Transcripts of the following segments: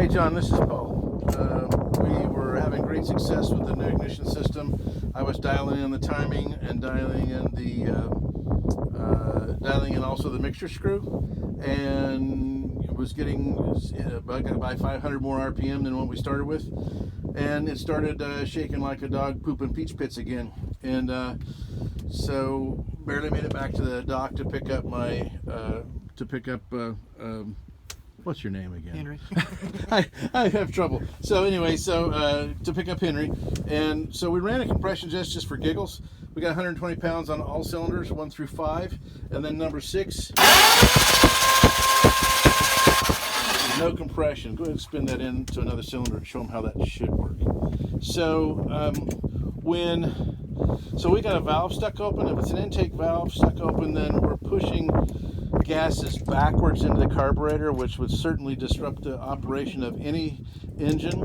Hey John, this is Paul. We were having great success with the new ignition system. I was dialing in the timing and dialing in also the mixture screw, and it was getting by 500 more RPM than what we started with, and it started shaking like a dog pooping peach pits again, and so barely made it back to the dock to pick up my what's your name again? Henry. I have trouble. So anyway, to pick up Henry, and so we ran a compression just for giggles. We got 120 pounds on all cylinders, 1 through 5, and then number 6, no compression. Go ahead and spin that into another cylinder and show them how that should work. So we got a valve stuck open. If it's an intake valve stuck open, then we're pushing gases backwards into the carburetor, which would certainly disrupt the operation of any engine.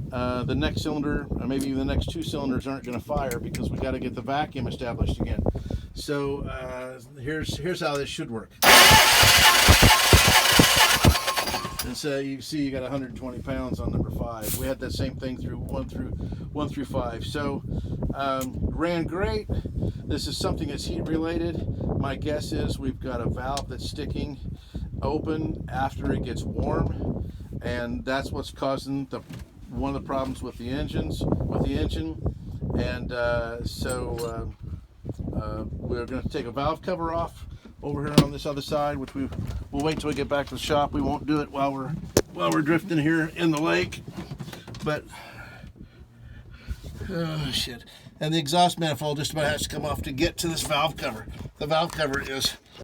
The next cylinder, or maybe even the next 2 cylinders, aren't going to fire because we got to get the vacuum established again. So here's how this should work. And so you can see you got 120 pounds on number 5. We had that same thing through 1 through 5. So ran great. This is something that's heat related. My guess is we've got a valve that's sticking open after it gets warm, and that's what's causing one of the problems with the engine. And we're going to take a valve cover off over here on this other side, which we'll wait till we get back to the shop. We won't do it while we're drifting here in the lake. But oh shit! And the exhaust manifold just about has to come off to get to this valve cover. The valve cover is